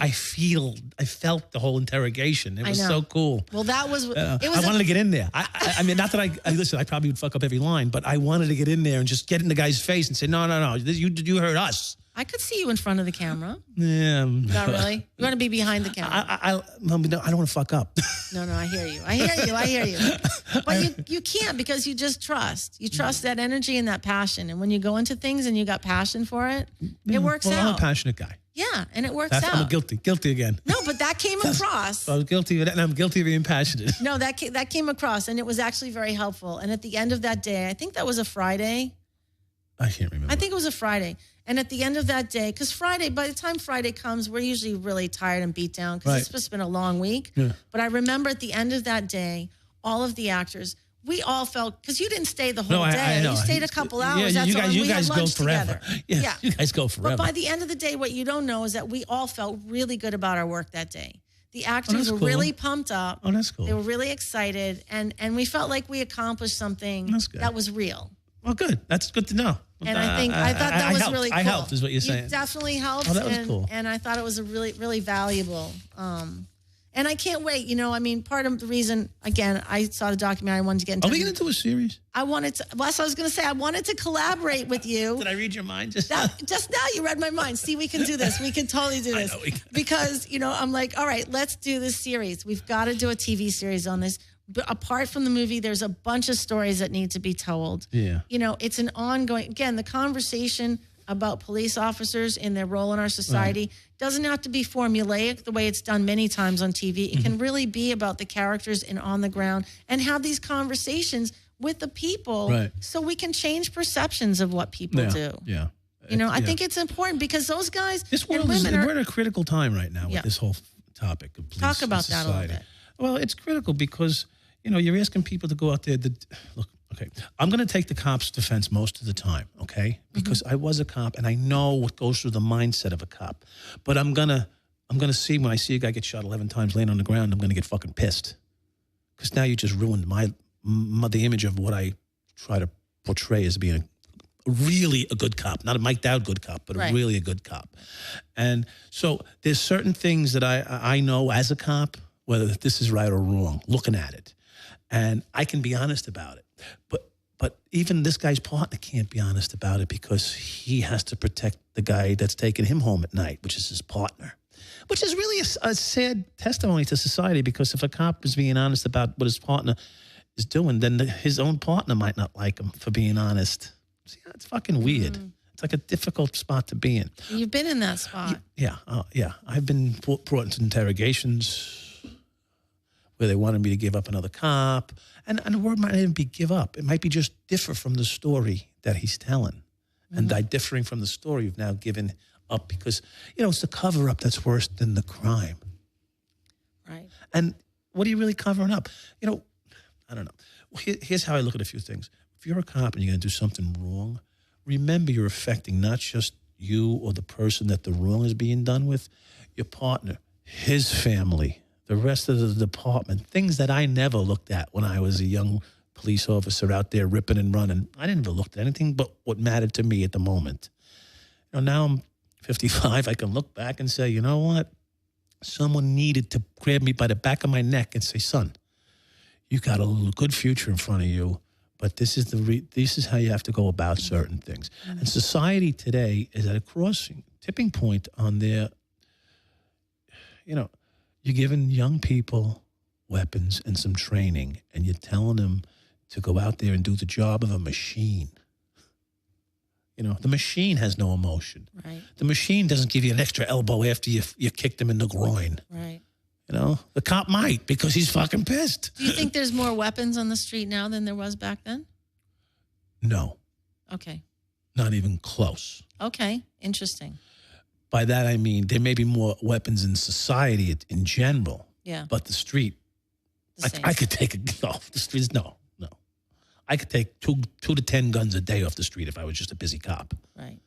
I felt the whole interrogation. It was know. so cool. Well, that was it. I Was wanted to get in there. I mean, not that I listen. I probably would fuck up every line, but I wanted to get in there and just get in the guy's face and say, "No, you heard us." I could see you in front of the camera. Yeah, Not really. You want to be behind the camera. I don't want to fuck up. No, I hear you. I hear you. But you can't because you just trust. You trust that energy and that passion. And when you go into things and you got passion for it, it works Well, I'm a out. passionate guy. Yeah, and it works out. I'm guilty again. No, but that came across. I was guilty of that, and I'm guilty of being passionate. No, that came across, and it was actually very helpful. And at the end of that day, I think that was a Friday. I can't remember. I think it was a Friday. And at the end of that day, because Friday, by the time Friday comes, we're usually really tired and beat down because it's just been a long week. Yeah. But I remember at the end of that day, all of the actors, we all felt, because you didn't stay the whole day. I know. You stayed a couple hours. Yeah, That's all. And you we had guys go lunch forever. together. Yeah, you guys go forever. But by the end of the day, what you don't know is that we all felt really good about our work that day. The actors that's were cool. really pumped up. Oh, that's cool. They were really excited. And we felt like we accomplished something That's good. that was real. Well, good. That's good to know. And I thought that was helped. really cool. I helped, is what you're saying. You definitely helped. Oh, that was cool. And I thought it was a really, really valuable. And I can't wait. Part of the reason, again, I saw the documentary. I wanted to get into. Are we going to do a series? I wanted to. Well, that's what I was going to say. I wanted to collaborate with you. Did I read your mind just Just now, you read my mind. See, we can do this. We can totally do this. know we can. Because, I'm like, all right, let's do this series. We've got to do a TV series on this. But apart from the movie, there's a bunch of stories that need to be told. Yeah. It's an ongoing, again, the conversation about police officers and their role in our society doesn't have to be formulaic the way it's done many times on TV. It can really be about the characters and on the ground and have these conversations with the people so we can change perceptions of what people do. Yeah. I think it's important because those guys This and world is, women we're are, at a critical time right now with Yeah. this whole topic of police Talk about and that a little society. bit. Well, it's critical because, you're asking people to go out there. Look, okay, I'm going to take the cop's defense most of the time, okay? Because I was a cop and I know what goes through the mindset of a cop. But I'm gonna see when I see a guy get shot 11 times laying on the ground, I'm going to get fucking pissed. Because now you just ruined the image of what I try to portray as being really a good cop, not a Mike Dowd good cop, but Right. really a good cop. And so there's certain things that I know as a cop, whether this is right or wrong, looking at it. And I can be honest about it. But even this guy's partner can't be honest about it because he has to protect the guy that's taking him home at night, which is his partner. Which is really a sad testimony to society because if a cop is being honest about what his partner is doing, then his own partner might not like him for being honest. See, it's fucking weird. It's like a difficult spot to be in. You've been in that spot. Yeah. I've been brought into interrogations where they wanted me to give up another cop. And the word might not even be give up. It might be just differ from the story that he's telling. And by differing from the story, you've now given up because, it's the cover-up that's worse than the crime. Right. And what are you really covering up? I don't know. Here's how I look at a few things. If you're a cop and you're going to do something wrong, remember you're affecting not just you or the person that the wrong is being done with, your partner, his family, the rest of the department, things that I never looked at when I was a young police officer out there ripping and running. I didn't ever look at anything but what mattered to me at the moment. Now I'm 55. I can look back and say, you know what? Someone needed to grab me by the back of my neck and say, son, you got a good future in front of you, but this is how you have to go about certain things. And society today is at a tipping point on their, you're giving young people weapons and some training, and you're telling them to go out there and do the job of a machine. The machine has no emotion. Right. The machine doesn't give you an extra elbow after you kicked him in the groin. Right. The cop might because he's fucking pissed. Do you think there's more weapons on the street now than there was back then? No. Okay. Not even close. Okay. Interesting. By that, I mean there may be more weapons in society in general. Yeah. But the street, I could take off the streets. No. I could take 2 to 10 guns a day off the street if I was just a busy cop. Right.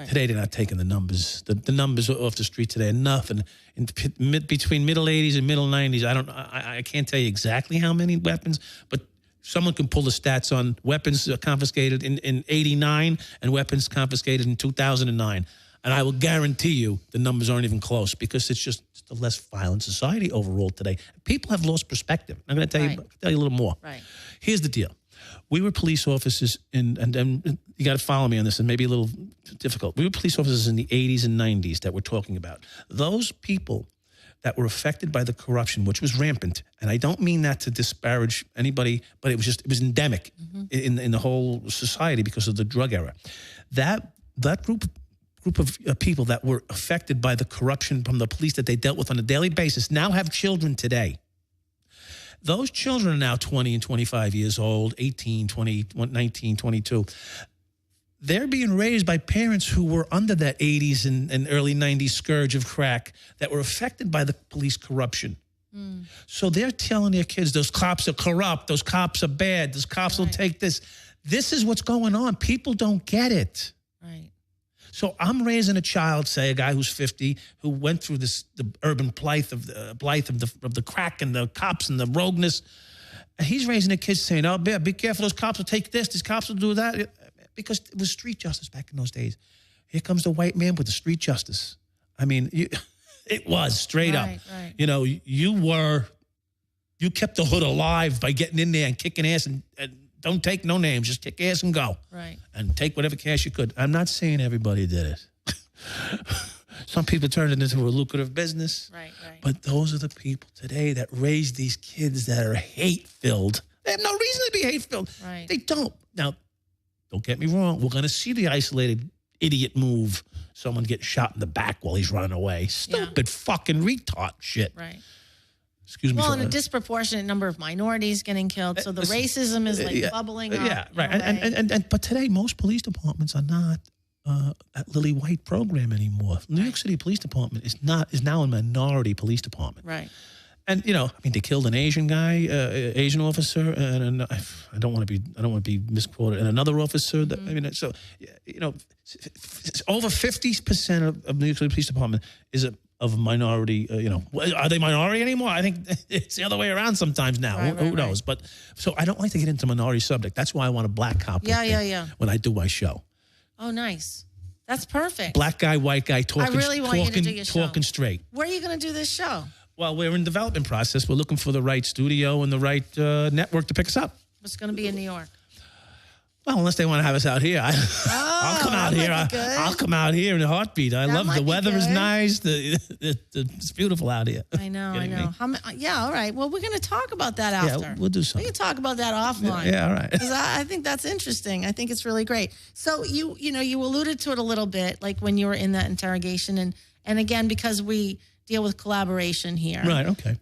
Today, they're not taking the numbers. The numbers off the street today are nothing. Between middle 80s and middle 90s, I can't tell you exactly how many weapons, but someone can pull the stats on weapons confiscated in 89 and weapons confiscated in 2009. And I will guarantee you the numbers aren't even close because it's just a less violent society overall today. People have lost perspective. I'm going to tell you a little more. Right. Here's the deal. We were police officers and you got to follow me on this and maybe a little difficult. We were police officers in the 80s and 90s that we're talking about. Those people that were affected by the corruption, which was rampant, and I don't mean that to disparage anybody, but it was endemic in the whole society because of the drug era. That group of people that were affected by the corruption from the police that they dealt with on a daily basis now have children today. Those children are now 20 and 25 years old, 18, 20, 19, 22. They're being raised by parents who were under that 80s and early 90s scourge of crack that were affected by the police corruption. So they're telling their kids, those cops are corrupt, those cops are bad, those cops will take this. This is what's going on. People don't get it. Right. So I'm raising a child, say a guy who's 50, who went through the urban blight of the crack and the cops and the rogueness. And he's raising a kid saying, oh, be careful, those cops will take this, these cops will do that. Because it was street justice back in those days. Here comes the white man with the street justice. I mean, it was straight up. Right. You kept the hood alive by getting in there and kicking ass and don't take no names. Just kick ass and go. Right. And take whatever cash you could. I'm not saying everybody did it. Some people turned it into a lucrative business. Right. But those are the people today that raise these kids that are hate-filled. They have no reason to be hate-filled. Right. They don't. Now, don't get me wrong. We're going to see the isolated idiot move. Someone gets shot in the back while he's running away. Stupid fucking retard shit. Right. Excuse me. Well, and a disproportionate number of minorities getting killed, so the racism is bubbling up. Yeah, right. And but today most police departments are not that Lily White program anymore. New York City Police Department is now a minority police department. Right. And they killed an Asian guy, Asian officer, and I don't want to be misquoted. And another officer. So over 50% of New York City Police Department is of a minority. Are they minority anymore? I think it's the other way around sometimes now. Who knows? But so I don't like to get into minority subject. That's why I want a black cop. Yeah. When I do my show. Oh, nice. That's perfect. Black guy, white guy, talking. I really want you to do your show. Talking straight. Where are you going to do this show? Well, we're in development process. We're looking for the right studio and the right network to pick us up. It's going to be in New York. Well, unless they want to have us out here, I'll come out here. I'll come out here in a heartbeat. I love the weather is nice. It's beautiful out here. I know. Yeah, all right. Well, we're going to talk about that after. Yeah, we'll do something. We can talk about that offline. Yeah, all right. Because I think that's interesting. I think it's really great. So you alluded to it a little bit, like when you were in that interrogation, and again, because we deal with collaboration here. Right. Okay.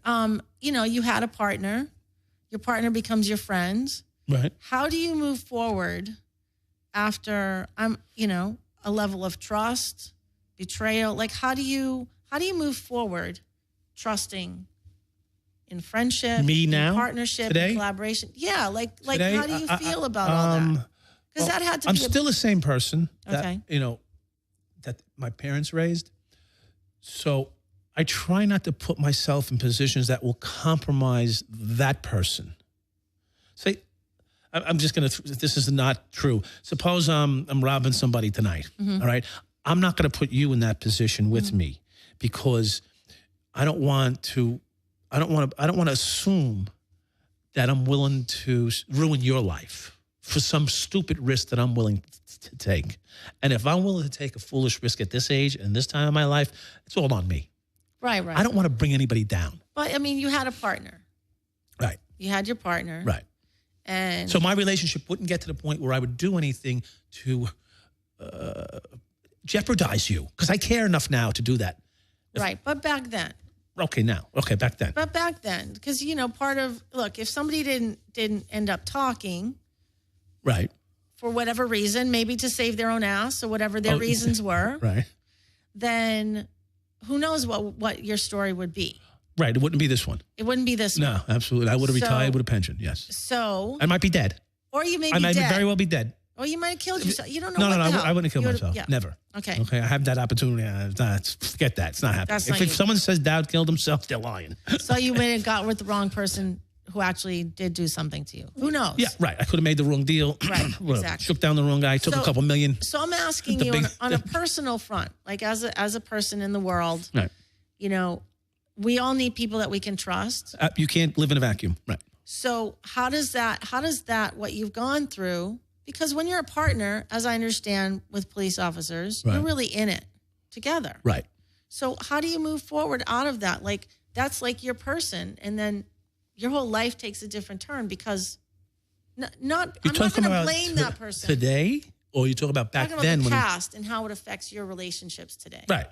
You had a partner. Your partner becomes your friend. Right. How do you move forward after a level of trust, betrayal? Like, how do you move forward, trusting in friendship, Me now? in partnership, Today? in collaboration? Yeah, like Today, how do you feel about all that? Because that had to I'm be still the same person that, Okay. that my parents raised. So I try not to put myself in positions that will compromise that person. Say, I'm just going to, this is not true. Suppose I'm robbing somebody tonight, all right? I'm not going to put you in that position with me because I don't want to assume that I'm willing to ruin your life for some stupid risk that I'm willing to take. And if I'm willing to take a foolish risk at this age and this time of my life, it's all on me. Right. I don't want to bring anybody down. But I mean, you had a partner. Right. You had your partner. Right. And So my relationship wouldn't get to the point where I would do anything to jeopardize you because I care enough now to do that. right. But back then. Okay, now. Okay, back then. But back then, because if somebody didn't end up talking Right. for whatever reason, maybe to save their own ass or whatever their reasons were, Right. then who knows what your story would be. Right. It wouldn't be this one. It wouldn't be this one. No, absolutely. I would have So- retired with a pension. Yes. So, I might be dead. or you may I be might dead. very well be dead. Or you might have killed yourself. You don't know. No, what the hell. I wouldn't kill You would've- myself. yeah. Never. Okay. Okay. I have that opportunity. Forget that. It's not happening. That's not If you. someone says Dowd killed himself, they're lying. So you may have got with the wrong person who actually did do something to you. Who knows? Yeah, right. I could have made the wrong deal. Right, Well, exactly. Shook down the wrong guy, took a So- couple million. So I'm asking The you big- on a personal front, like as a person in the world, Right. We all need people that we can trust. You can't live in a vacuum. Right. So how does that what you've gone through? Because when you're a partner, as I understand with police officers, you're Right. really in it together. Right. So how do you move forward out of that? Like that's like your person, and then your whole life takes a different turn because I'm not going to blame that person. Today, or you talk about I'm back talking then? about the when past and how it affects your relationships today. Right.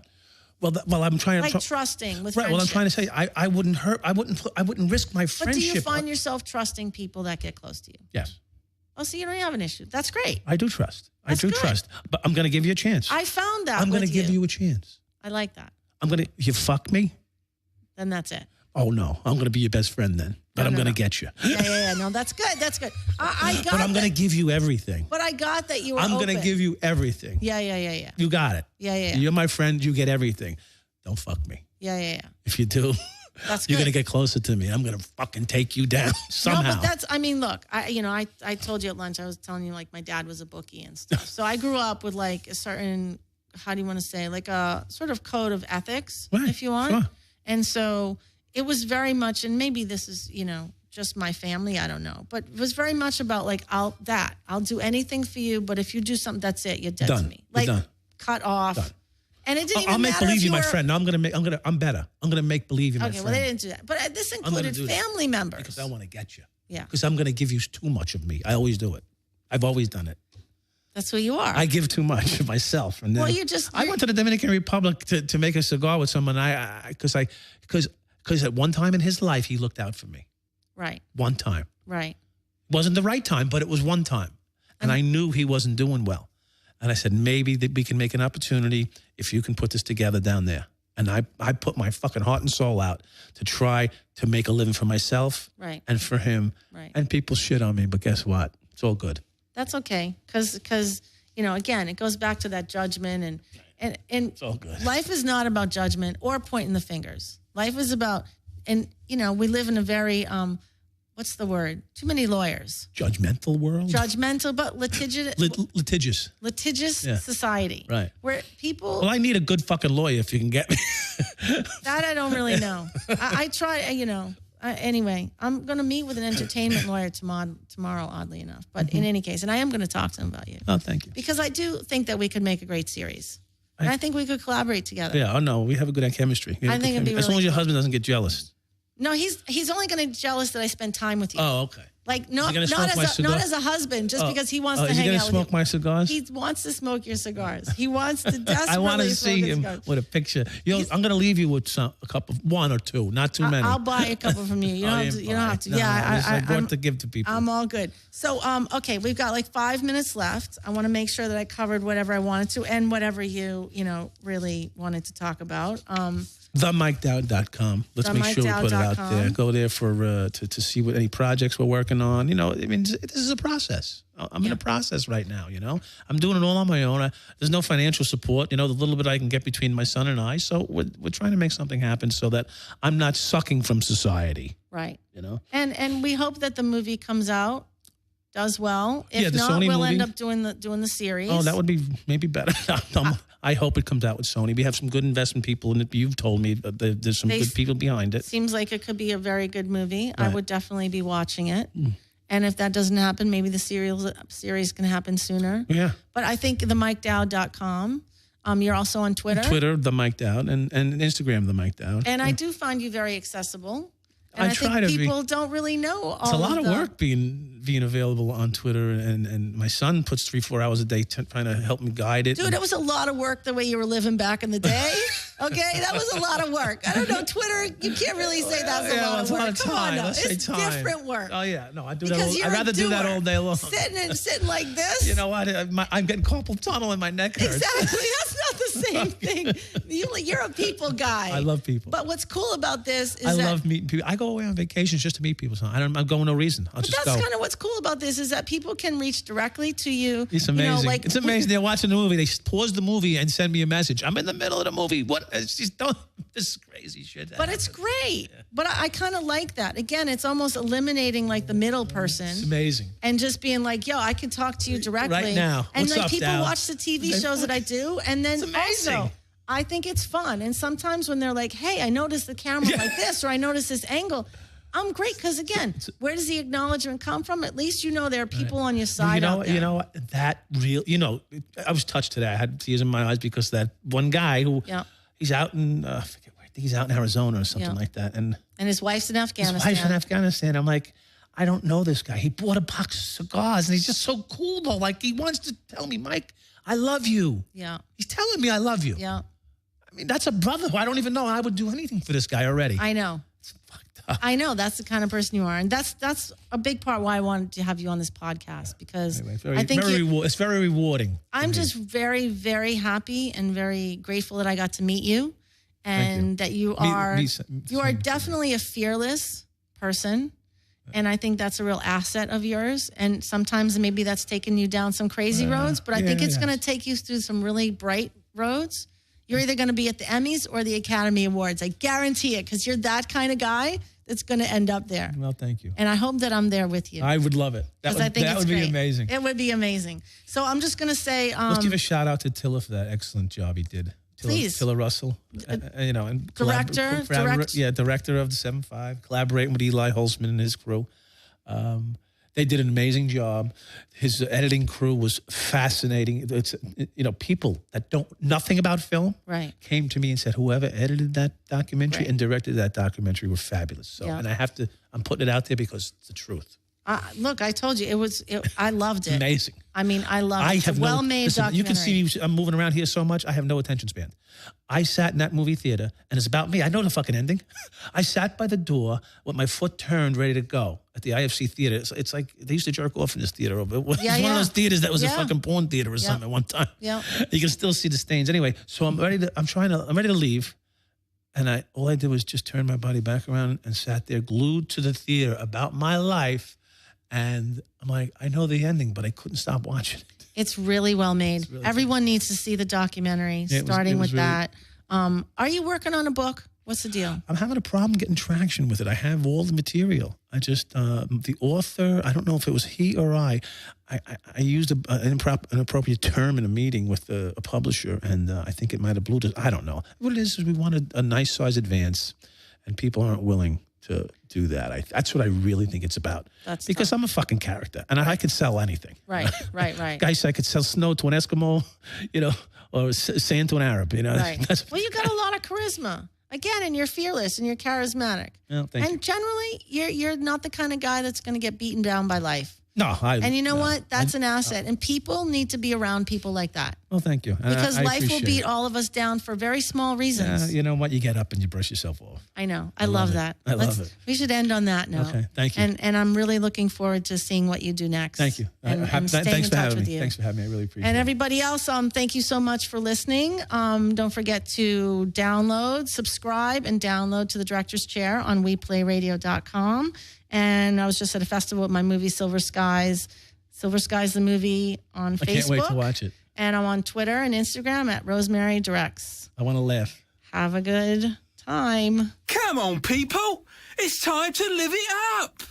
Well, I'm trying Like to. trusting with Right. Well, I'm trying to friendships. say I wouldn't risk my But friendship. do you find yourself trusting people that get close to you? Yes, Oh, so you don't have an issue. That's great. I do trust. That's good. Trust. But I'm going to give you a chance. I found that. I'm going to with give you a chance. I like that. You fuck me? Then that's it. Oh no, I'm going to be your best friend then. But I'm No, going to no. get you. Yeah. No, that's good. That's good. I got. But I'm going to give you everything. But I got that you were. I'm going to give you everything. Yeah. You got it. Yeah. You're my friend. You get everything. Don't fuck me. Yeah. If you do, That's you're good. going to get closer to me. I'm going to fucking take you down somehow. No, but that's. I mean, look. I told you at lunch. I was telling you like my dad was a bookie and stuff. So I grew up with like a certain. How do you want to say, like a sort of code of ethics, Right, if you want. sure. And so it was very much, and maybe this is, just my family, I don't know, but it was very much about like, I'll do anything for you, but if you do something, that's it, you're dead Done. to me. You're Like done. cut off. Done. And it didn't even I'll make matter believe if you my were- friend. No, I'm better. I'm going to make believe you my Okay, friend. well, they didn't do that. But this gonna included do that. family members. Because I want to get you. Yeah, Because I'm going to give you too much of me. I always do it. I've always done it. that's who you are. I give too much of myself. And then Well, I went to the Dominican Republic to make a cigar with someone. Because at one time in his life, he looked out for me. Right, One time. right. Wasn't the right time, but it was one time. And I knew he wasn't doing well. And I said, maybe that we can make an opportunity if you can put this together down there. And I put my fucking heart and soul out to try to make a living for myself Right. and for him. Right. And people shit on me, but guess what? It's all good. That's okay. Because again, it goes back to that judgment and all good. Life is not about judgment or pointing the fingers. Life is about, we live in a very, what's the word? Too many lawyers. Judgmental world? Judgmental, but litigious Yeah. society. Right. Where people, Well, I need a good fucking lawyer if you can get me. that I don't really know. I try, anyway, I'm going to meet with an entertainment lawyer tomorrow, oddly enough. But in any case, and I am going to talk to him about you. Oh, thank you. Because I do think that we could make a great series. And I think we could collaborate together. Yeah, oh no, we have a good chemistry. I think it'd be as long really as your cool. husband doesn't get jealous. No, he's only going to be jealous that I spend time with you. Oh, okay. Like he gonna smoke not my cigar? as a husband, just because he wants to is he hang gonna out smoke with you. my cigars? He wants to smoke your cigars. He wants to desperately I want to smoke see your him cigars. with a picture. I'm going to leave you with a couple, one or two, not too many. I'll buy a couple from you. You don't have to. You don't have to. No, I I'm want to give to people. I'm all good. So, okay, we've got like 5 minutes left. I want to make sure that I covered whatever I wanted to and whatever you really wanted to talk about. TheMikeDowd.com. Let's make sure we put it out there. Go there for to see what any projects we're working on. I mean, this is a process. I'm in a process right now. I'm doing it all on my own. There's no financial support. The little bit I can get between my son and I. So we're trying to make something happen so that I'm not sucking from society. Right. And we hope that the movie comes out, does well. If the not, Sony we'll movie. end up doing the series. Oh, that would be maybe better. I hope it comes out with Sony. We have some good investment people, and you've told me there's some good people behind it. Seems like it could be a very good movie. Right. I would definitely be watching it. And if that doesn't happen, maybe the series can happen sooner. Yeah. But I think themikeDowd.com. You're also on Twitter. Twitter, The Mike Dowd, and Instagram, The Mike Dowd. And I do find you very accessible. And I try think to be. people don't really know all It's a lot of the work being available on Twitter, and my son puts 3-4 hours a day trying to help me guide it. Dude, it was a lot of work the way you were living back in the day. Okay, that was a lot of work. I don't know, Twitter, you can't really say that's a lot of work. Come on, now. It's different work. Oh yeah, no, I do Because that. I'd rather do that all day long. Sitting like this. You know what? I'm getting carpal tunnel and my neck hurts. Exactly, that's not the same thing. You're a people guy. I love people. But what's cool about this is I love meeting people. I go away on vacations just to meet people. So I'm going no reason. I'll just go. That's kind of what's cool about this is that people can reach directly to you. It's amazing. It's amazing. They're watching the movie. They pause the movie and send me a message. I'm in the middle of the movie. What? It's just this crazy shit. But it's great. Yeah. But I kind of like that. Again, it's almost eliminating like the middle person. It's amazing. And just being like, yo, I can talk to you directly. Right now. And What's like up, people Dal? watch the TV shows that I do. And then also, I think it's fun. And sometimes when they're like, hey, I noticed the camera like this, or I noticed this angle. I'm great because, again, where does the acknowledgement come from? At least there are people on your side out there. I was touched today. I had tears in my eyes because that one guy who he's out in I forget where, I think he's out in Arizona or something like that, and his wife's in Afghanistan. I'm like, I don't know this guy. He bought a box of cigars, and he's just so cool though. Like he wants to tell me, Mike, I love you. Yeah, he's telling me I love you. Yeah, I mean that's a brother who I don't even know. I would do anything for this guy already. I know. I know that's the kind of person you are, and that's a big part why I wanted to have you on this podcast because I think it's very rewarding. I'm just very, very happy and very grateful that I got to meet you, and that you are definitely a fearless person, and I think that's a real asset of yours. And sometimes maybe that's taken you down some crazy roads, but I think it's going to take you through some really bright roads. You're either going to be at the Emmys or the Academy Awards. I guarantee it because you're that kind of guy that's going to end up there. Well, thank you. And I hope that I'm there with you. I would love it. That would be amazing. It would be amazing. So I'm just going to say... let's give a shout out to Tilla for that excellent job he did. Please. Tilla Russell. And director of the 7.5, collaborating with Eli Holzman and his crew. They did an amazing job. His editing crew was fascinating. It's people that don't nothing about film came to me and said whoever edited that documentary and directed that documentary were fabulous. So and I'm putting it out there because it's the truth. Look, I told you I loved it. Amazing. I mean, I loved it. It's a well-made documentary. You can see I'm moving around here so much. I have no attention span. I sat in that movie theater, and it's about me. I know the fucking ending. I sat by the door with my foot turned, ready to go at the IFC theater. It's like they used to jerk off in this theater. It was one of those theaters that was a fucking porn theater or something at one time. Yeah. You can still see the stains. Anyway, so I'm ready to leave. And all I did was just turn my body back around and sat there glued to the theater about my life. And I'm like, I know the ending, but I couldn't stop watching it. It's really well made. Really Everyone needs to see the documentary, starting with that. Are you working on a book? What's the deal? I'm having a problem getting traction with it. I have all the material. I just, the author, I don't know if it was he or I used an inappropriate term in a meeting with a publisher, and I think it might have blew it. I don't know. What it is we wanted a nice size advance, and people aren't willing to do that. That's what I really think it's about. Because I'm a fucking character, and I could sell anything. Right. Guys, I could sell snow to an Eskimo, or sand to an Arab. Right. Well, you got a lot of charisma. Again, and you're fearless and you're charismatic. Well, thank you. And generally, you're not the kind of guy that's going to get beaten down by life. No, And you know what? That's an asset. And people need to be around people like that. Well, thank you. And Because I life will appreciate beat it. all of us down for very small reasons. You know what? You get up and you brush yourself off. I know. I love it. that. I love it. We should end on that note. Okay, thank you. And I'm really looking forward to seeing what you do next. Thank you. And staying Thanks in for touch having with me. you. Thanks for having me. I really appreciate And it. everybody else, thank you so much for listening. Don't forget to subscribe, and download to the Director's Chair on WEplayRADIO.com. And I was just at a festival with my movie Silver Skies the movie on Facebook. I can't wait to watch it. And I'm on Twitter and Instagram at Rosemary Directs. I want to laugh. Have a good time. Come on, people. It's time to live it up.